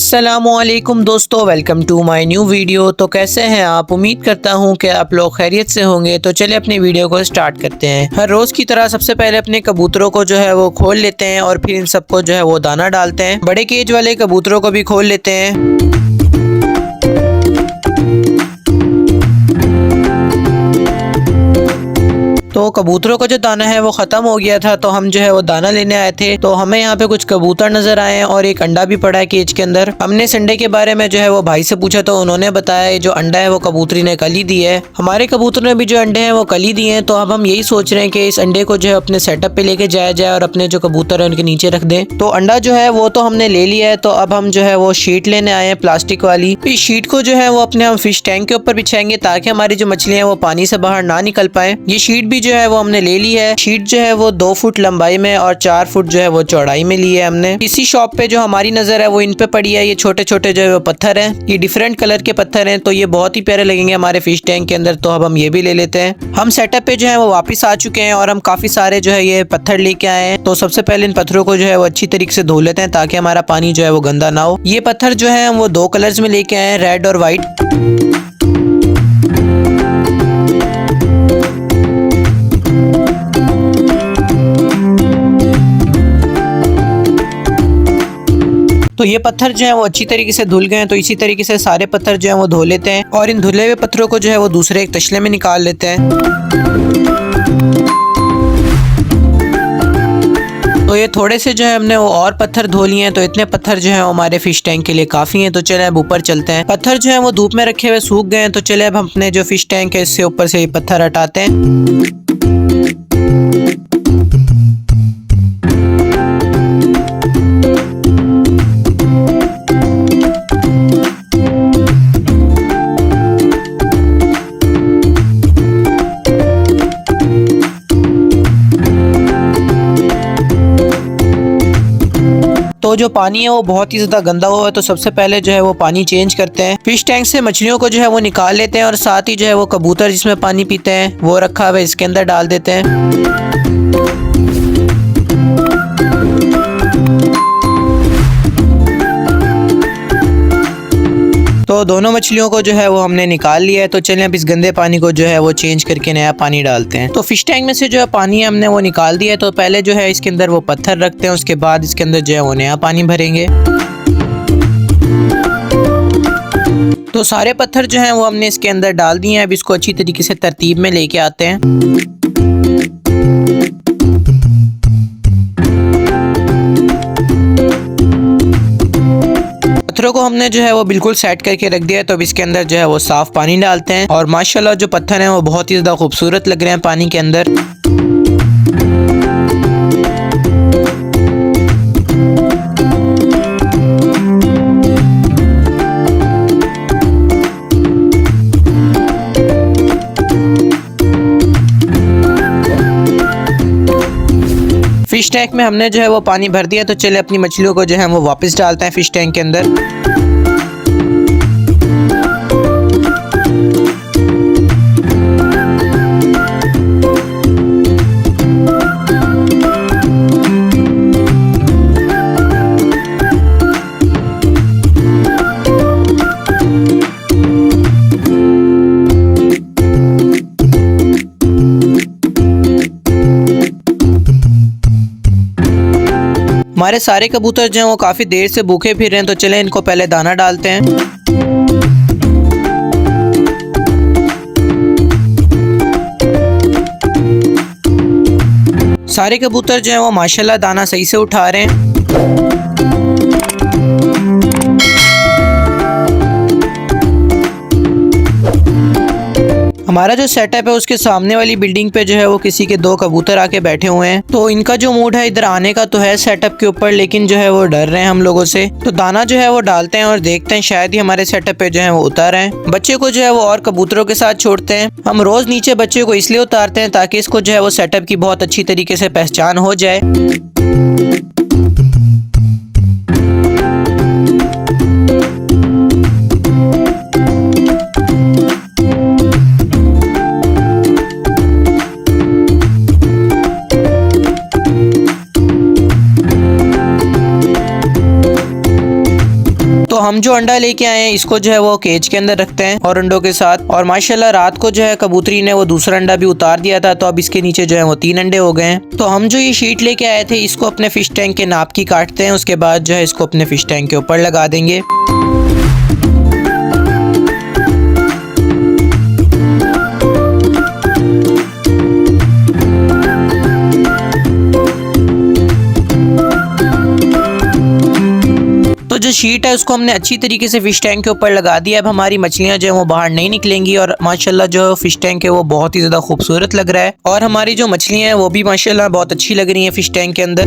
अस्सलामुअलैकुम दोस्तों, welcome to my new video. तो कैसे हैं आप? उम्मीद करता हूं कि आप लोग खैरियत से होंगे। तो चलिए अपनी वीडियो को स्टार्ट करते हैं। हर रोज की तरह सबसे पहले अपने कबूतरों को जो है वो खोल लेते हैं और फिर इन सबको जो है वो दाना डालते हैं। बड़े केज वाले कबूतरों को भी खोल लेते हैं। तो कबूतरों का जो दाना है वो ख़त्म हो गया था, तो हम जो है वो दाना लेने आए थे। तो हमें यहाँ पे कुछ कबूतर नज़र आए और एक अंडा भी पड़ा है केज के अंदर। हमने इस अंडे के बारे में जो है वो भाई से पूछा, तो उन्होंने बताया ये जो अंडा है वो कबूतरी ने कल ही दिया है। हमारे कबूतर ने भी जो अंडे हैं वो कल ही दिए हैं। तो अब हम यही सोच रहे हैं कि इस अंडे को जो है अपने सेटअप पे लेके जाया जाए और अपने जो कबूतर है उनके नीचे रख दें। तो अंडा जो है वो तो हमने ले लिया है। तो अब हम जो है वो शीट लेने आए हैं, प्लास्टिक वाली। इस शीट को जो है वो अपने हम फिश टैंक के ऊपर बिछाएंगे ताकि हमारी जो मछलियां हैं वो पानी से बाहर ना निकल पाए। ये शीट भी जो है वो हमने ले ली है। शीट जो है वो 2 फुट लंबाई में और 4 फुट जो है वो चौड़ाई में ली है हमने। इसी शॉप पे जो हमारी नजर है वो इन पे पड़ी है। ये छोटे छोटे जो है वो पत्थर हैं, ये डिफरेंट कलर के पत्थर हैं। तो ये बहुत ही प्यारे लगेंगे हमारे फिश टैंक के अंदर। तो अब हम ये भी ले लेते हैं। हम सेटअप पे जो है वो वापस आ चुके हैं और हम काफी सारे जो है ये पत्थर लेके आए हैं। तो सबसे पहले इन पत्थरों को जो है वो अच्छी तरीके से धो लेते हैं ताकि हमारा पानी जो है वो गंदा ना हो। ये पत्थर जो है हम वो 2 कलर्स में लेके आए हैं, रेड और व्हाइट। तो ये पत्थर जो है वो अच्छी तरीके से धुल गए हैं। तो इसी तरीके से सारे पत्थर जो है वो धो लेते हैं और इन धुले हुए पत्थरों को जो है वो दूसरे एक तसले में निकाल लेते हैं। तो ये थोड़े से जो है हमने वो और पत्थर धो लिए हैं। तो इतने पत्थर जो है हमारे फिश टैंक के लिए काफी हैं। तो चले अब ऊपर चलते हैं। पत्थर जो है वो धूप में रखे हुए सूख गए हैं। तो चले अब हम अपने जो फिश टैंक है इससे ऊपर से ये पत्थर हटाते हैं। तो जो पानी है वो बहुत ही ज्यादा गंदा हुआ है। तो सबसे पहले जो है वो पानी चेंज करते हैं। फिश टैंक से मछलियों को जो है वो निकाल लेते हैं और साथ ही जो है वो कबूतर जिसमें पानी पीते हैं वो रखा हुआ है, इसके अंदर डाल देते हैं। तो दोनों मछलियों को जो है वो हमने निकाल लिया है। तो चलिए अब इस गंदे पानी को जो है वो चेंज करके नया पानी डालते हैं। तो फिश टैंक में से जो है पानी है हमने वो निकाल दिया है। तो पहले जो है इसके अंदर वो पत्थर रखते हैं, उसके बाद इसके अंदर जो है वो नया पानी भरेंगे। तो सारे पत्थर जो हैं वो हमने इसके अंदर डाल दिए हैं। अब इसको अच्छी तरीके से तरतीब में लेके आते हैं। पत्थरों को हमने जो है वो बिल्कुल सेट करके रख दिया है। तो अब इसके अंदर जो है वो साफ पानी डालते हैं और माशाल्लाह जो पत्थर हैं वो बहुत ही ज्यादा खूबसूरत लग रहे हैं पानी के अंदर। फिश टैंक में हमने जो है वो पानी भर दिया। तो चले अपनी मछलियों को जो है वो वापस डालते हैं फिश टैंक के अंदर। हमारे सारे कबूतर जो हैं वो काफी देर से भूखे फिर रहे हैं। तो चलें इनको पहले दाना डालते हैं। सारे कबूतर जो हैं वो माशाल्लाह दाना सही से उठा रहे हैं। हमारा जो सेटअप है उसके सामने वाली बिल्डिंग पे जो है वो किसी के 2 कबूतर आके बैठे हुए हैं। तो इनका जो मूड है इधर आने का तो है सेटअप के ऊपर, लेकिन जो है वो डर रहे हैं हम लोगों से। तो दाना जो है वो डालते हैं और देखते हैं शायद ही हमारे सेटअप पे जो है वो उतार आए। बच्चे को जो है वो और कबूतरों के साथ छोड़ते हैं। हम रोज नीचे बच्चे को इसलिए उतारते हैं ताकि इसको जो है वो सेटअप की बहुत अच्छी तरीके से पहचान हो जाए। हम जो अंडा लेके आए हैं इसको जो है वो केज के अंदर रखते हैं और अंडों के साथ। और माशाल्लाह रात को जो है कबूतरी ने वो दूसरा अंडा भी उतार दिया था, तो अब इसके नीचे जो है वो 3 अंडे हो गए हैं। तो हम जो ये शीट लेके आए थे इसको अपने फिश टैंक के नाप की काटते हैं, उसके बाद जो है इसको अपने फिश टैंक के ऊपर लगा देंगे। तो जो शीट है उसको हमने अच्छी तरीके से फिश टैंक के ऊपर लगा दिया। अब हमारी मछलियां जो है वो बाहर नहीं निकलेंगी और माशाल्लाह जो फिश टैंक है वो बहुत ही ज्यादा खूबसूरत लग रहा है। और हमारी जो मछलियां हैं वो भी माशाल्लाह बहुत अच्छी लग रही हैं फिश टैंक के अंदर।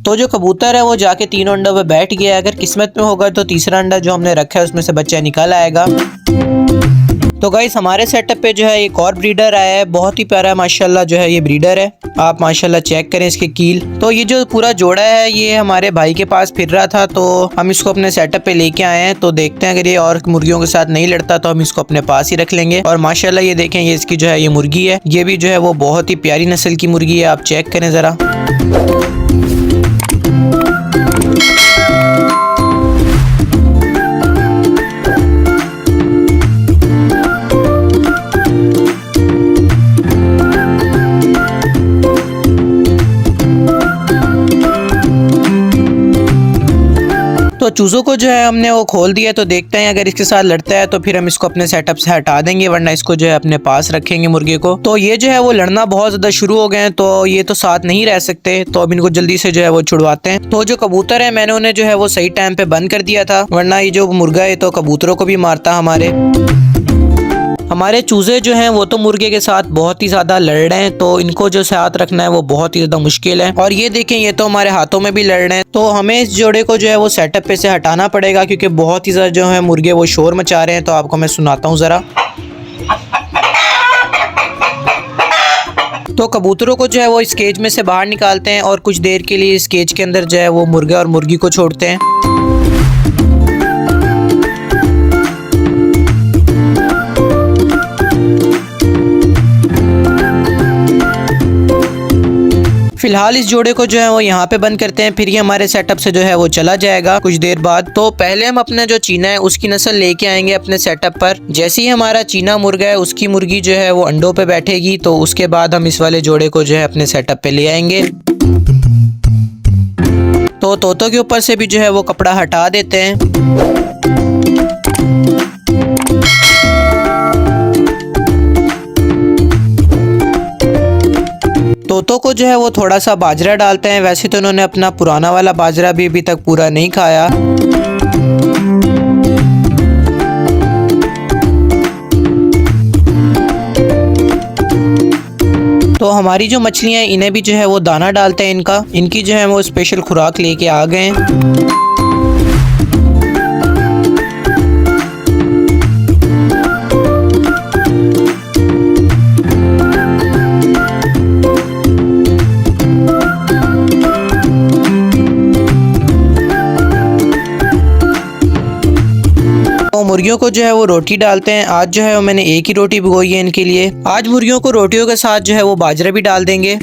तो जो कबूतर है वो जाके 3 अंडों पे बैठ गया। अगर किस्मत में होगा तो तीसरा अंडा जो हमने रखा है उसमें से बच्चा निकल आएगा। तो गाइस हमारे सेटअप पे जो है एक और ब्रीडर आया है, बहुत ही प्यारा माशाल्लाह जो है ये ब्रीडर है। आप माशाल्लाह चेक करें इसके कील। तो ये जो पूरा जोड़ा है ये हमारे भाई के पास फिर रहा था, तो हम इसको अपने सेटअप पे लेके आए हैं। तो देखते हैं अगर ये और मुर्गियों के साथ नहीं लड़ता तो हम इसको अपने पास ही रख लेंगे। और माशाल्लाह ये देखें ये इसकी जो है ये मुर्गी है, ये भी जो है वो बहुत ही प्यारी नस्ल की मुर्गी है। आप चेक करें जरा। तो चूजों को जो है हमने वो खोल दिया, तो देखते हैं अगर इसके साथ लड़ता है तो फिर हम इसको अपने सेटअप से हटा देंगे, वरना इसको जो है अपने पास रखेंगे मुर्गे को। तो ये जो है वो लड़ना बहुत ज्यादा शुरू हो गए हैं, तो ये तो साथ नहीं रह सकते, तो अब इनको जल्दी से जो है वो छुड़वाते हैं। तो जो कबूतर है मैंने उन्हें जो है वो सही टाइम पे बंद कर दिया था, वरना ये जो मुर्गा है तो कबूतरों को भी मारता हमारे चूजे जो हैं वो तो मुर्गे के साथ बहुत ही ज्यादा लड़ रहे हैं, तो इनको जो साथ रखना है वो बहुत ही ज्यादा मुश्किल है। और ये देखें ये तो हमारे हाथों में भी लड़ रहे हैं, तो हमें इस जोड़े को जो है वो सेटअप पे से हटाना पड़ेगा, क्योंकि बहुत ही ज्यादा जो है मुर्गे वो शोर मचा रहे हैं। तो आपको मैं सुनाता हूँ जरा। तो कबूतरों को जो है वो इस केज में से बाहर निकालते हैं और कुछ देर के लिए इस केज के अंदर जो है वो मुर्गा और मुर्गी को छोड़ते हैं। फिलहाल इस जोड़े को जो है वो यहाँ पे बंद करते हैं, फिर ये हमारे सेटअप से जो है वो चला जाएगा कुछ देर बाद। तो पहले हम अपना जो चीना है उसकी नस्ल लेके आएंगे अपने सेटअप पर। जैसे ही हमारा चीना मुर्गा है उसकी मुर्गी जो है वो अंडों पे बैठेगी, तो उसके बाद हम इस वाले जोड़े को जो है अपने सेटअप पे ले आएंगे। तो तोतों के ऊपर से भी जो है वो कपड़ा हटा देते हैं। तोतों को जो है वो थोड़ा सा बाजरा डालते हैं। वैसे तो उन्होंने अपना पुराना वाला बाजरा भी अभी तक पूरा नहीं खाया। तो हमारी जो मछलियां हैं इन्हें भी जो है वो दाना डालते हैं इनकी जो है वो स्पेशल खुराक लेके आ गए हैं। तो मुर्गियों को जो है वो रोटी डालते हैं। आज जो है वो मैंने एक ही रोटी भिगोई है इनके लिए। आज मुर्गियों को रोटियों के साथ जो है वो बाजरा भी डाल देंगे।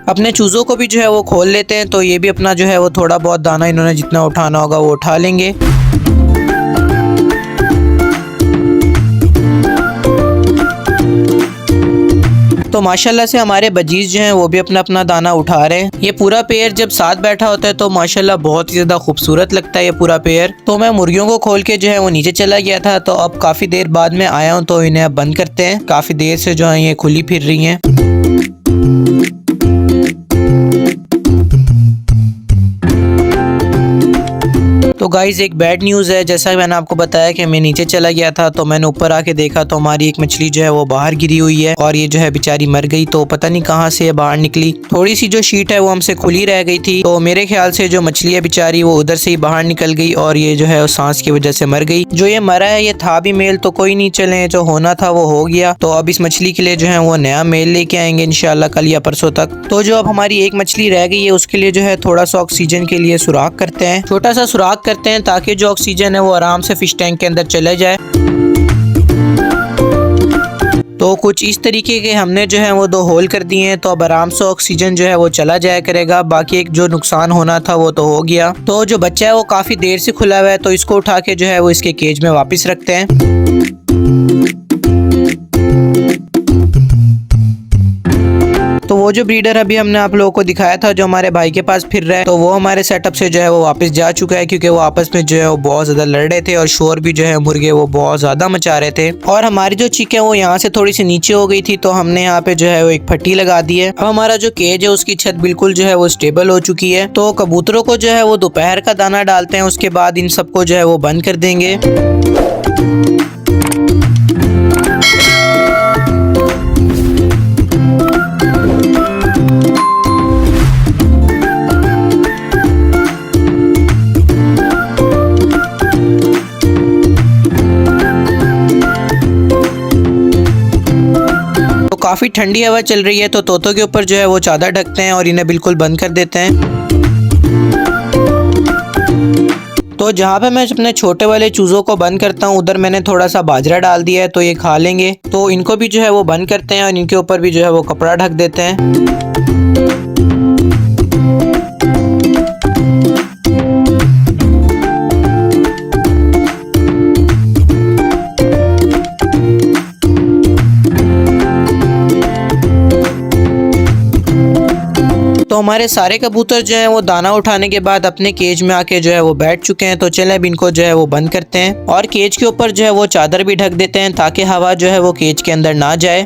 अपने चूजों को भी जो है वो खोल लेते हैं, तो ये भी अपना जो है वो थोड़ा बहुत दाना इन्होंने जितना उठाना होगा वो उठा लेंगे। तो माशाल्लाह से हमारे बजीज जो हैं वो भी अपना अपना दाना उठा रहे हैं। ये पूरा पेयर जब साथ बैठा होता है तो माशाल्लाह बहुत ही ज्यादा खूबसूरत लगता है ये पूरा पेयर। तो मैं मुर्गियों को खोल के जो है वो नीचे चला गया था, तो अब काफी देर बाद में आया हूँ, तो इन्हें अब बंद करते हैं। काफी देर से जो है ये खुली फिर रही हैं। तो गाइज एक बैड न्यूज़ है, जैसा मैंने आपको बताया कि मैं नीचे चला गया था तो मैंने ऊपर आके देखा तो हमारी एक मछली जो है वो बाहर गिरी हुई है और ये जो है बेचारी मर गई। तो पता नहीं कहाँ से बाहर निकली, थोड़ी सी जो शीट है वो हमसे खुली रह गई थी। तो मेरे ख्याल से जो मछली है बेचारी वो उधर से ही बाहर निकल गई और ये जो है सांस की वजह से मर गई। जो ये मरा है ये था भी मेल, तो कोई नहीं, चले जो होना था वो हो गया। तो अब इस मछली के लिए जो है वो नया मेल लेके आएंगे इंशाल्लाह कल या परसों तक। तो जो अब हमारी एक मछली रह गई है उसके लिए जो है थोड़ा सा ऑक्सीजन के लिए सुराख करते हैं, छोटा सा सुराख करते हैं ताकि जो ऑक्सीजन है वो आराम से फिश टैंक के अंदर चले जाए। तो कुछ इस तरीके के हमने जो है वो 2 होल कर दिए हैं, तो अब आराम से ऑक्सीजन जो है वो चला जाया करेगा। बाकी एक जो नुकसान होना था वो तो हो गया। तो जो बच्चा है वो काफी देर से खुला हुआ है, तो इसको उठा के जो है वो इसके केज में वापस रखते हैं। तो वो जो ब्रीडर अभी हमने आप लोगों को दिखाया था जो हमारे भाई के पास फिर रहा है, तो वो हमारे सेटअप से जो है वो वापस जा चुका है, क्योंकि वो आपस में जो है वो बहुत ज्यादा लड़ रहे थे और शोर भी जो है मुर्गे वो बहुत ज्यादा मचा रहे थे। और हमारी जो चिक है वो यहाँ से थोड़ी सी नीचे हो गई थी, तो हमने यहाँ पे जो है वो एक फट्टी लगा दी है। अब हमारा जो केज है उसकी छत बिल्कुल जो है वो स्टेबल हो चुकी है। तो कबूतरों को जो है वो दोपहर का दाना डालते हैं, उसके बाद इन सबको जो है वो बंद कर देंगे। काफी ठंडी हवा चल रही है, तो तोतों के ऊपर जो है वो चादर ढकते हैं और इन्हें बिल्कुल बंद कर देते हैं। तो जहाँ पे मैं अपने छोटे वाले चूजों को बंद करता हूँ उधर मैंने थोड़ा सा बाजरा डाल दिया है, तो ये खा लेंगे। तो इनको भी जो है वो बंद करते हैं और इनके ऊपर भी जो है वो कपड़ा ढक देते हैं। तो हमारे सारे कबूतर जो है वो दाना उठाने के बाद अपने केज में आके जो है वो बैठ चुके हैं। तो चलें अब इनको जो है वो बंद करते हैं और केज के ऊपर जो है वो चादर भी ढक देते हैं ताकि हवा जो है वो केज के अंदर ना जाए।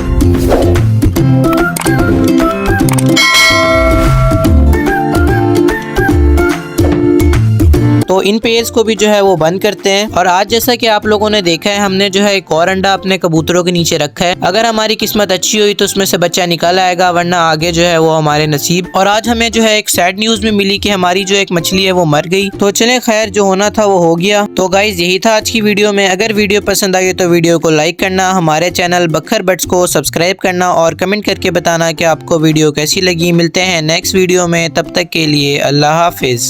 तो इन पेयर्स को भी जो है वो बंद करते हैं। और आज जैसा कि आप लोगों ने देखा है हमने जो है एक और अंडा अपने कबूतरों के नीचे रखा है। अगर हमारी किस्मत अच्छी हुई तो उसमें से बच्चा निकल आएगा, वरना आगे जो है वो हमारे नसीब। और आज हमें जो है एक सैड न्यूज में मिली कि हमारी जो एक मछली है वो मर गई। तो चलें खैर, जो होना था वो हो गया। तो गाइज यही था आज की वीडियो में। अगर वीडियो पसंद आई तो वीडियो को लाइक करना, हमारे चैनल बखर बट्स को सब्सक्राइब करना और कमेंट करके बताना कि आपको वीडियो कैसी लगी। मिलते हैं नेक्स्ट वीडियो में, तब तक के लिए अल्लाह हाफिज।